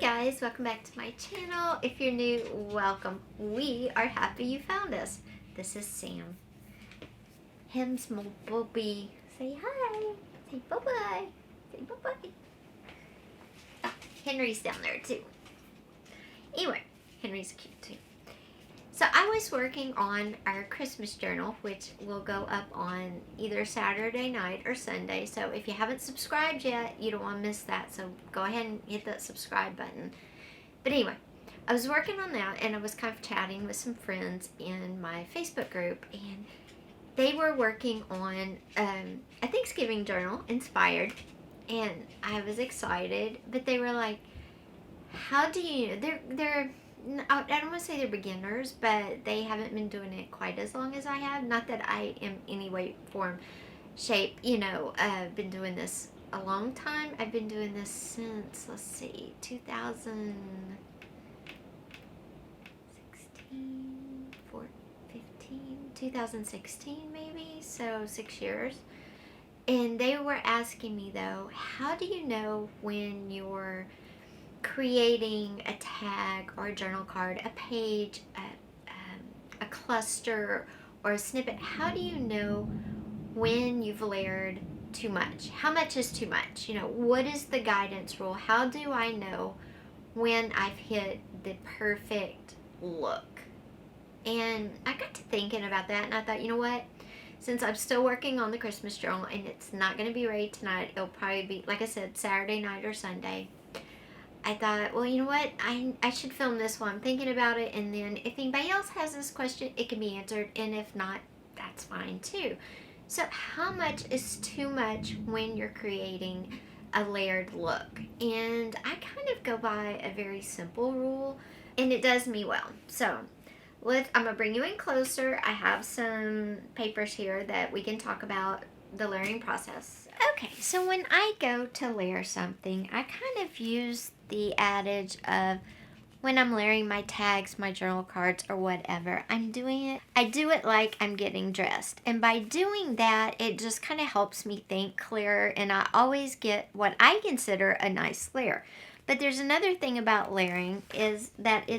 guys, welcome back to my channel. If you're new, welcome. We are happy you found us. This is Sam. Him's my bubby. Say hi. Say bye-bye. Say bye-bye. Oh, Henry's down there too. Anyway, Henry's cute too. So I was working on our Christmas journal, which will go up on either Saturday night or Sunday. So if you haven't subscribed yet, you don't want to miss that. So go ahead and hit that subscribe button. But anyway, I was working on that, and I was kind of chatting with some friends in my Facebook group, and they were working on a Thanksgiving journal inspired, and I was excited, but they were like, how do you, they're I don't want to say they're beginners, but they haven't been doing it quite as long as I have. Not that I am any way, form, shape, been doing this a long time. I've been doing this since, let's see, 2016 maybe, so 6 years. And they were asking me though, how do you know when you're creating a tag or a journal card, a page, a cluster, or a snippet? How do you know when you've layered too much? How much is too much? What is the guidance rule? How do I know when I've hit the perfect look? And I got to thinking about that, and I thought, you know what? Since I'm still working on the Christmas journal, and it's not going to be ready tonight, it'll probably be, like I said, Saturday night or Sunday. I thought, well, you know what? I should film this while I'm thinking about it, and then if anybody else has this question, it can be answered, and if not, that's fine too. So how much is too much when you're creating a layered look? And I kind of go by a very simple rule, and it does me well. So I'm going to bring you in closer. I have some papers here that we can talk about the layering process. Okay, so when I go to layer something, I kind of use the adage of when I'm layering my tags, my journal cards, or whatever, I do it like I'm getting dressed. And by doing that, it just kind of helps me think clearer, and I always get what I consider a nice layer. But there's another thing about layering, is that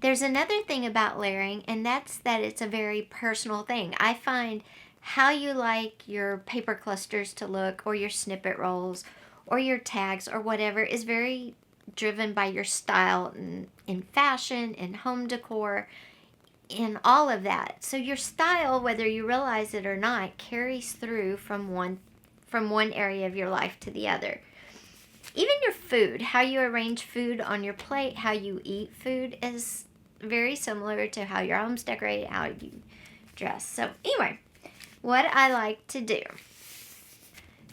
there's another thing about layering, and that's that it's a very personal thing. I find how you like your paper clusters to look, or your snippet rolls, or your tags, or whatever, is very driven by your style in fashion, in home decor, in all of that. So your style, whether you realize it or not, carries through from one area of your life to the other. Even your food, how you arrange food on your plate, how you eat food, is very similar to how your home's decorated, how you dress. So anyway, what I like to do.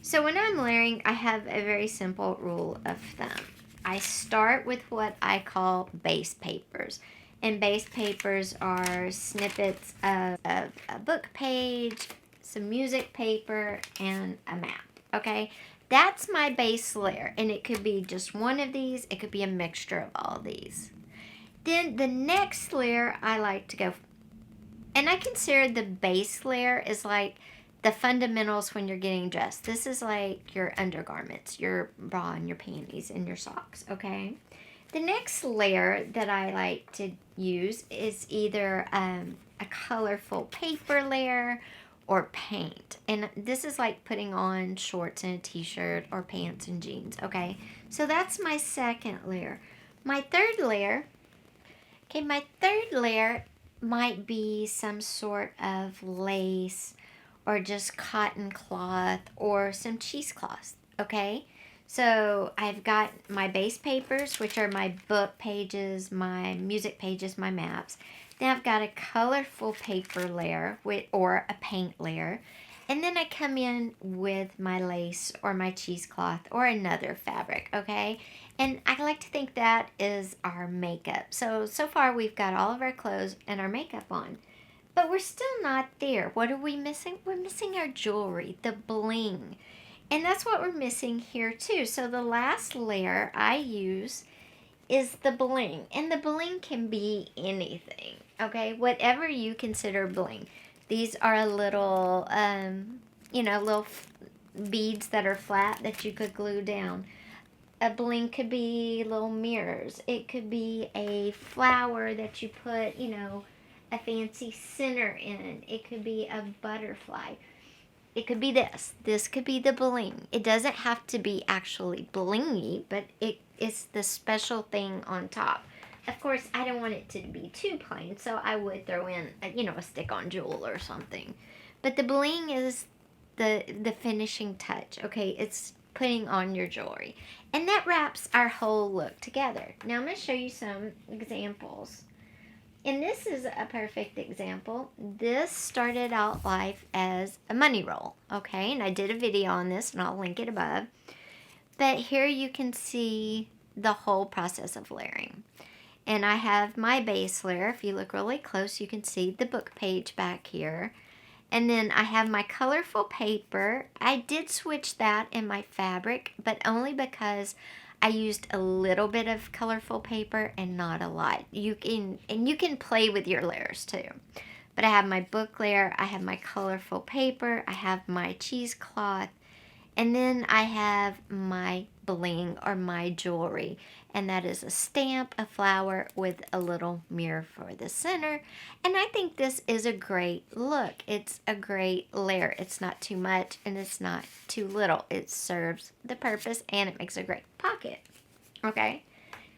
So when I'm layering, I have a very simple rule of thumb. I start with what I call base papers. And base papers are snippets of a book page, some music paper, and a map. Okay? That's my base layer. And it could be just one of these. It could be a mixture of all these. Then the next layer I like to go, and I consider the base layer is like the fundamentals when you're getting dressed. This is like your undergarments, your bra and your panties and your socks, okay? The next layer that I like to use is either a colorful paper layer or paint. And this is like putting on shorts and a t-shirt, or pants and jeans, okay? So that's my second layer. My third layer might be some sort of lace, or just cotton cloth, or some cheesecloth, okay? So I've got my base papers, which are my book pages, my music pages, my maps. Then I've got a colorful paper layer or a paint layer. And then I come in with my lace or my cheesecloth or another fabric, okay? And I like to think that is our makeup. So far we've got all of our clothes and our makeup on. But we're still not there. What are we missing? We're missing our jewelry, the bling. And that's what we're missing here too. So the last layer I use is the bling. And the bling can be anything, okay? Whatever you consider bling. These are a little, little beads that are flat that you could glue down. A bling could be little mirrors. It could be a flower that you put, a fancy center in. It could be a butterfly. It could be this. This could be the bling. It doesn't have to be actually blingy, but it's the special thing on top. Of course, I don't want it to be too plain, so I would throw in, a stick-on jewel or something. But the bling is the finishing touch, okay? It's putting on your jewelry. And that wraps our whole look together. Now I'm going to show you some examples. And this is a perfect example. This started out life as a money roll, okay? And I did a video on this, and I'll link it above. But here you can see the whole process of layering. And I have my base layer. If you look really close, you can see the book page back here. And then I have my colorful paper. I did switch that in my fabric, but only because I used a little bit of colorful paper and not a lot. You can play with your layers too. But I have my book layer, I have my colorful paper, I have my cheesecloth, and then I have my bling or my jewelry. And that is a stamp, a flower with a little mirror for the center. And I think this is a great look. It's a great layer. It's not too much and it's not too little. It serves the purpose and it makes a great pocket. Okay.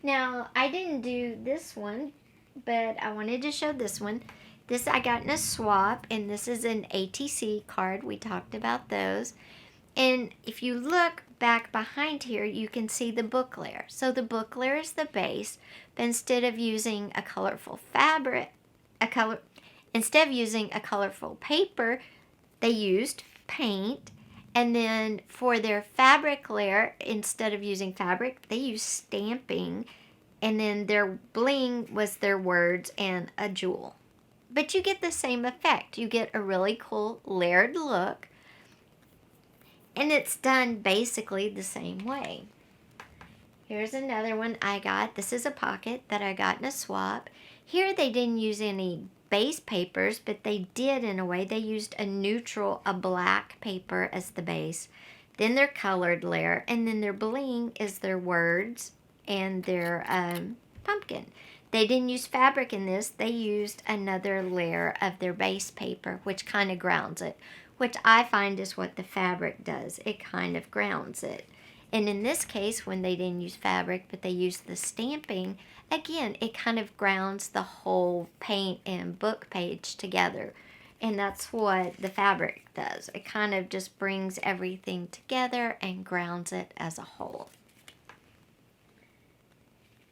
Now, I didn't do this one, but I wanted to show this one. This I got in a swap, and this is an ATC card. We talked about those. And if you look back behind here, you can see the book layer. So the book layer is the base, but instead of using a colorful fabric, instead of using a colorful paper, they used paint. And then for their fabric layer, instead of using fabric, they used stamping. And then their bling was their words and a jewel. But you get the same effect. You get a really cool layered look. And it's done basically the same way. Here's another one I got. This is a pocket that I got in a swap. Here they didn't use any base papers, but they did in a way. They used a black paper as the base. Then their colored layer. And then their bling is their words and their pumpkin. They didn't use fabric in this. They used another layer of their base paper, which kind of grounds it. Which I find is what the fabric does. It kind of grounds it. And in this case, when they didn't use fabric, but they used the stamping, again, it kind of grounds the whole paint and book page together. And that's what the fabric does. It kind of just brings everything together and grounds it as a whole.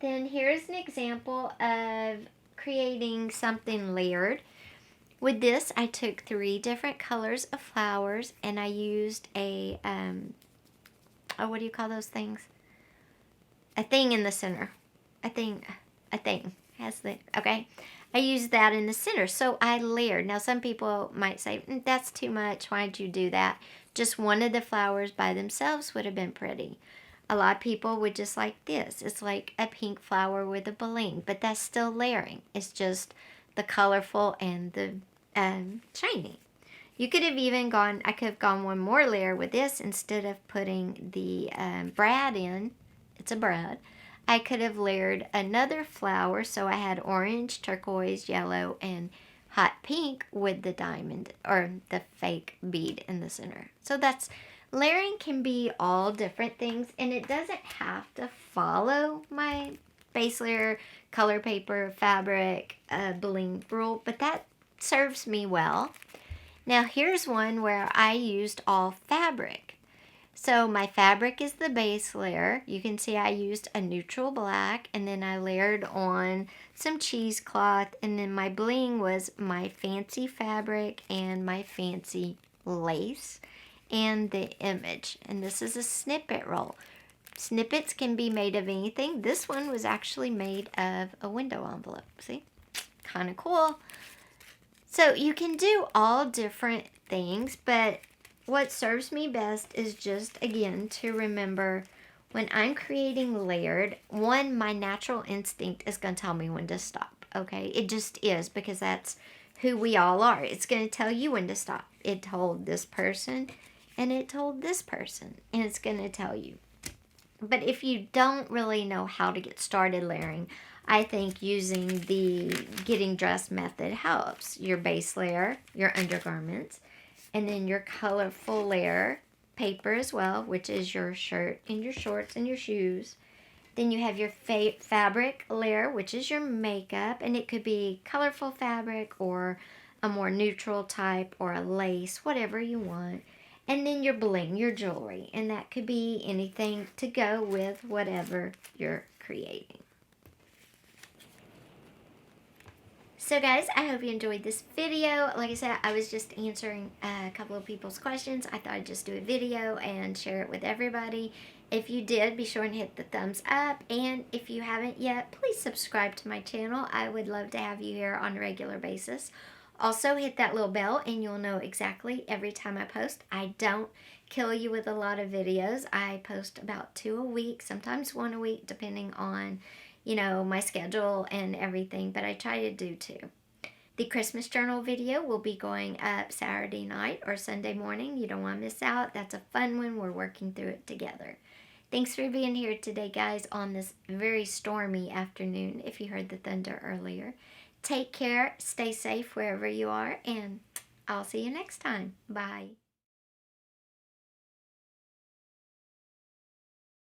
Then here's an example of creating something layered. With this, I took 3 different colors of flowers, and I used a, what do you call those things? A thing in the center. A thing. Okay? I used that in the center, so I layered. Now, some people might say, that's too much. Why'd you do that? Just one of the flowers by themselves would have been pretty. A lot of people would just like this. It's like a pink flower with a bling, but that's still layering. It's just the colorful and the shiny. You could have even I could have gone one more layer with this instead of putting the brad in. It's a brad. I could have layered another flower, so I had orange, turquoise, yellow, and hot pink with the diamond or the fake bead in the center. So layering can be all different things, and it doesn't have to follow my base layer, color paper, fabric, bling rule, but that serves me well. Now here's one where I used all fabric. So my fabric is the base layer. You can see I used a neutral black, and then I layered on some cheesecloth, and then my bling was my fancy fabric and my fancy lace and the image. And this is a snippet roll. Snippets can be made of anything. This one was actually made of a window envelope. See? Kind of cool. So you can do all different things, but what serves me best is just, again, to remember when I'm creating layered, my natural instinct is going to tell me when to stop, okay? It just is, because that's who we all are. It's going to tell you when to stop. It told this person and it told this person, and it's going to tell you. But if you don't really know how to get started layering, I think using the getting dressed method helps. Your base layer, your undergarments, and then your colorful layer paper as well, which is your shirt and your shorts and your shoes. Then you have your fabric layer, which is your makeup, and it could be colorful fabric or a more neutral type or a lace, whatever you want. And then your bling, your jewelry, and that could be anything to go with whatever you're creating. So guys, I hope you enjoyed this video. Like I said, I was just answering a couple of people's questions. I thought I'd just do a video and share it with everybody. If you did, be sure and hit the thumbs up. And if you haven't yet, please subscribe to my channel. I would love to have you here on a regular basis. Also, hit that little bell and you'll know exactly every time I post. I don't kill you with a lot of videos. I post about 2 a week, sometimes 1 a week, depending on, my schedule and everything, but I try to do 2. The Christmas journal video will be going up Saturday night or Sunday morning. You don't want to miss out. That's a fun one. We're working through it together. Thanks for being here today, guys, on this very stormy afternoon, if you heard the thunder earlier. Take care, stay safe wherever you are, and I'll see you next time. Bye.